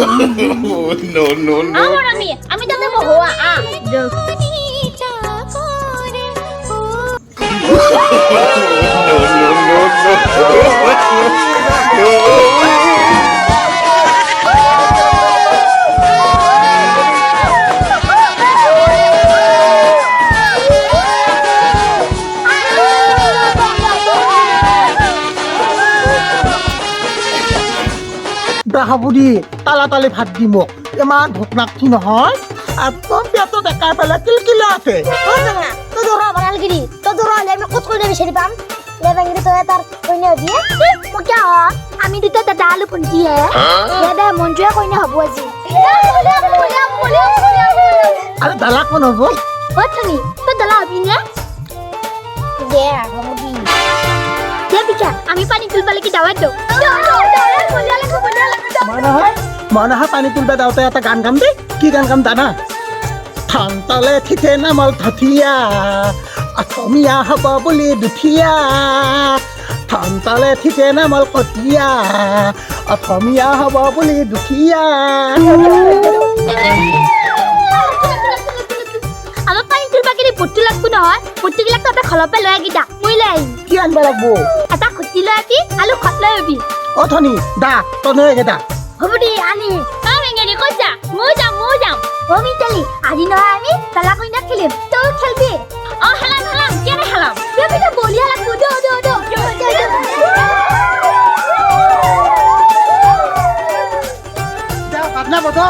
No, no, no. আমার আমি তাতে বহুয়া No, no, no, no. হাবুদি তালাতালি ভাত দি মোক ইমান ভোক লাগছি নহয় একদম পেটত একাৰ পেলাই কিলকিলা আছে তো ধরা বানালগিরি তো ধরা হলে আমি কত কইনা বিছারি পাম লেবাঙ্গিরি তো তার কইনা দিয়ে মজা আমি দুটা দাদা আলু পুন্টি হে দাদা মঞ্জুয়া কইনা হবো আজি আরে দালা কোন হব ও তুমি তো দালা হবি না দে হামুদি দে বিচা আমি পানি তুলবালে কি দাওয়াত দাও মনে হয় পানী তুলবা যাওঁতে এটা গান গাম দেই কি গান গাম জানা ঠাণ্ডালে ঠিকে নামল ধঠিয়া অসমীয়া হ'ব বুলি দুখীয়া ঠাণ্ডালে ঠিকে নামল কটীয়া অসমীয়া হ'ব বুলি দুখীয়া আমার পানি তুলবা গিরি পুট্টু লাগবো নহয় পুট্টু গিলাক তো খলপে লয় গিদা মই লাই কি আনবা লাগব এটা খুটি লয় আবি আলু খত লয় আবি অ ধনী দা তনে গেদা হবদি আনি মেঙ্গেনি কইছা মই যাম ও মিতালি আজি নহয় আমি তালা কইনা খেলিম তো খেলবি ও হেলাম কেনে হেলাম বেবিটা বলিয়া লাগবো দো দা পাটনা বটো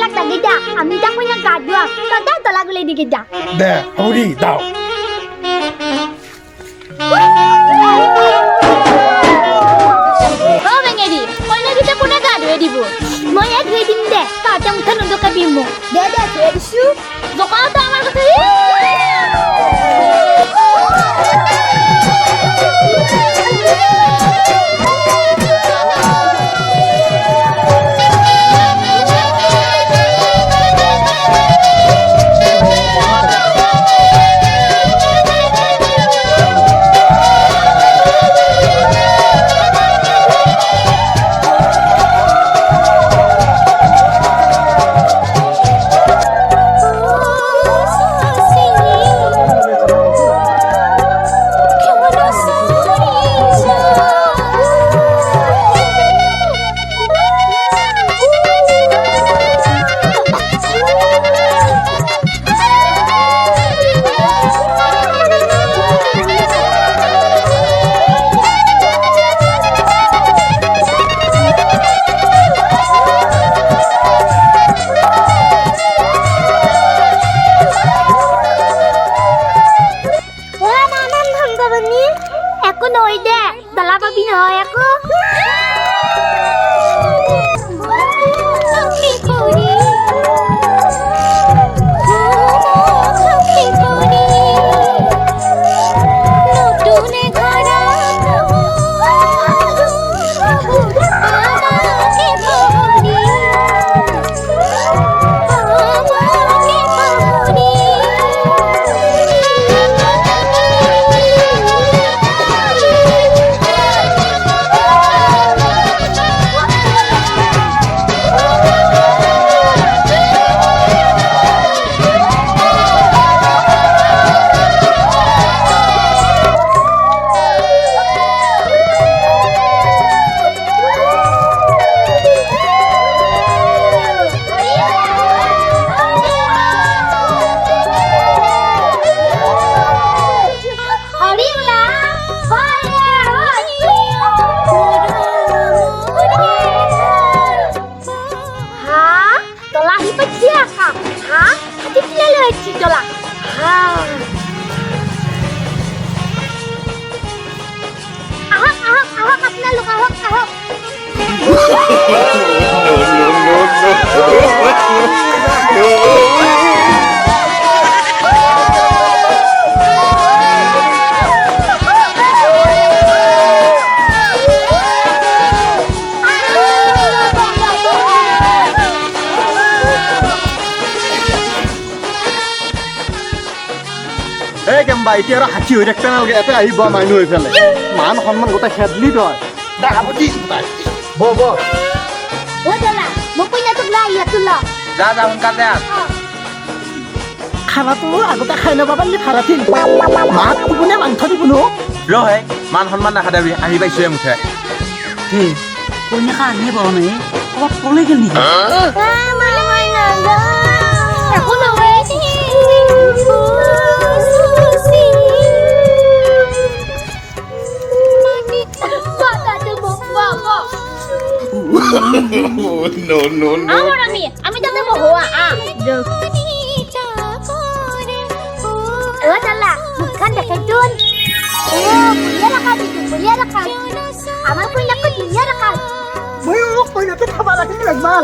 লাখ টাকা দা আমি তা কইনা গাদুয়া তদা তলা গুলাই দিকে দা দে হরি দাও ও বেঙ্গেরি কইনা দিতে কোনে গাদুয়ে দিব মই এক ধুই দিম দে তাতে মুঠা নদকাবি মো দে দে ধুইছু দোকান তো আমার কাছে কেম্বা এতিয়া আৰু হাঁচি হৈ থাকতে নালাগে এতে আহিব মানুহ হৈ পেলাই মান সন্মান গোটেই খেদলি তই দা আপত্তি ব ব ও দলা মই কইনা তোক লাই ইয়াতুলা যা যা সোনকালে আহ খানাটো আগতে খাই ল'ব পাৰিলে ভাল আছিল মাত কোনে মাংস দিব নো ৰহে মান সন্মান নাখাদাবি আহি পাইছোৱে মুঠে কইনাকা আনিয়ে পাব নাই ক'ৰবাত পলাই গ'ল নেকি মানে মই নাজা একো নহয় No, no, no. আমি তাতে বহোয়া দালা মুখখান দেখে তুন ও বুলিয়া রাখা দিতু বুলিয়া রাখা আমার কইনাকে দুনিয়া রাখা মই কইনাটো খাব লাগিল একবাৰ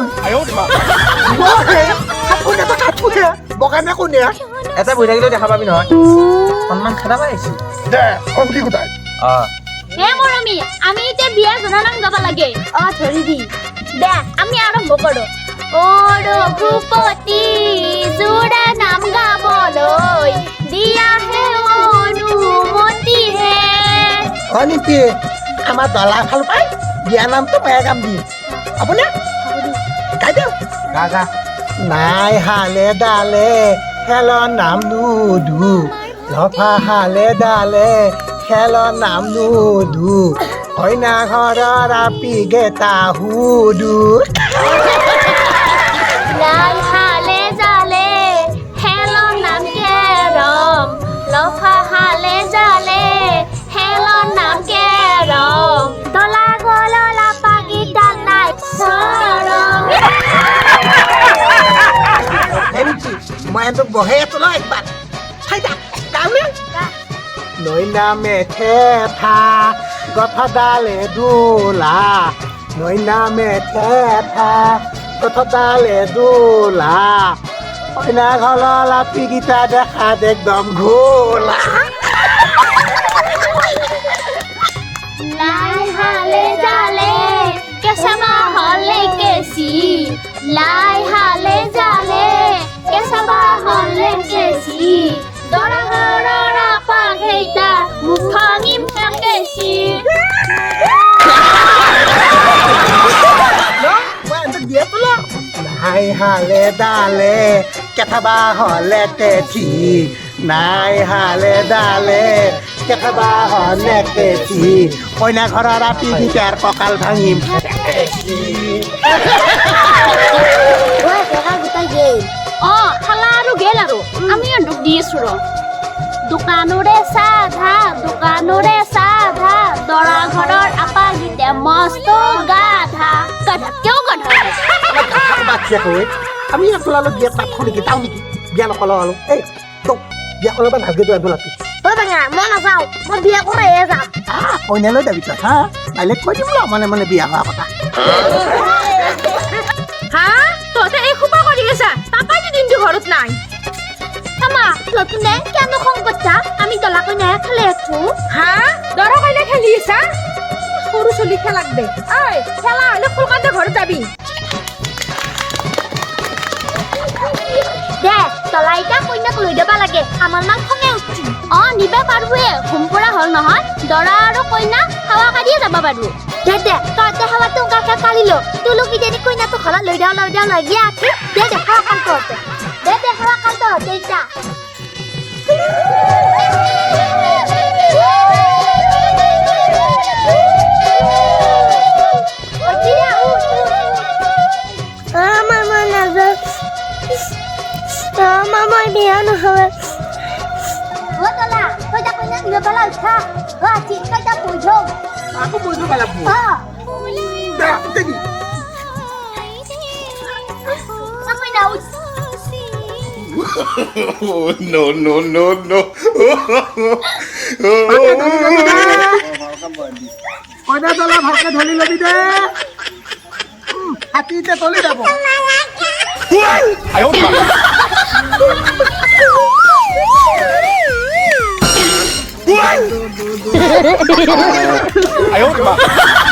কইনাটো কাঠোহে বগানে কোনে এটা বহি থাকিলেও দেখা পাবি নহয় সন্মান খাদাব আহিছো দে কমলি কোথায় হে মৰমী আমি এতিয়া বিয়া জনানাম গাব লাগে ধৰি দি দে আমি আৰম্ভ কৰো ও ৰঘুপতি জোৰা নাম গাবলৈ দিয়া হে অনুমতি হে হয় নেকি আমাৰ দলা ভাল পাই বিয়া নামটো ময়ে গাম দিম আপুনি গাই দিওঁ গা গা নাই হালে ডালে খেলৰ নাম নুধু লফা হালে ডালে খেলৰ নাম নুধু কইনা ঘৰৰ আপি গেটা হুদু নাই হালে জালে হেলৰ নাম কেৰম লফা হালে জালে হেলৰ নাম কেৰম তলা গললা পাগি ডাল নাই চৰম বহে তোলা একবাৰ খাই যা গাঁৱলে নৈ নামে থেথা গঠডালে দোলা নৈ নামে থেথা গঠডালে দোলা কইনা ঘৰৰ লাপিকেইটা দেখাত একদম ঘোলা লাই হালে জালে কেঁচাবা হলে কেঁচি লাই হালে জালে কেঁচাবা হলে কেঁচি দৰা ঘৰৰ আপা কেইটা মুখ ভাঙিম কেঁচি মই এনে দিয়ে তোলা নাই হালে ডালে কেথাবা হলে কেঠি নাই হালে ডালে কেথাবা হলে কেঠি কইনা ঘৰৰ ৰাতিকেইটাৰ কঁকাল ভাঙিম খালা আৰু গেল আৰু আমি দুখ দি আছো ৰ দোকানৰে চাহ ধা দৰা ঘৰৰ আপা গীতে মস্ত গাধা কিয় গাধা আমি তোলালো বিয়া তাতখন নেকি যাওঁ নেকি বিয়া নকলো আৰু এই তোক বিয়া কৰিব ভালকে যোৱা বোলাপি মই নাযাওঁ মই বিয়া কৰিহে যাম কইনালৈ যাবি তই হা কাইলৈ কৈ দিম ন মানে বিয়া হোৱা কথা হা তহঁতে এই খোপা কৰি আছা পাপাইতো দিনটো ঘৰত নাই আমা নতুনে কেন খং করছা আমি দলা কইনা খেলে আছো হা দরা কইনা খেলি আছা সরু চলি খেলাক দে এই খেলা হলে ফুলকাতে ঘর যাবি দে তলাইটা কইনাক লৈ যাবা লাগে আমার মান খঙে উঠছি নিবা পারবে ঘুমপুরা হল নহয় দরা আৰু কইনা হাওয়া কাটিয়ে যাবা পারবো দে তহঁতে হাওয়া তো গাকে কালিলো তুলো কি দেনি কইনা তো ঘৰত লৈ যাও লাগিয়া আছে দে হাওয়া কাল তহঁতে দে হাওয়া কাল তহঁতে ইটা Mama biar nak hawa. Buat lah, kau dah punya dua balai kah? Wah, cik kau dah pujung. aku bodoh balap bu dah tadi Apa nak? No, no, no, no. কইনা তলা ভালকে ধৰি লবি দে হাতীতে তলি যাব 哎呦我的妈！哎呦我的妈！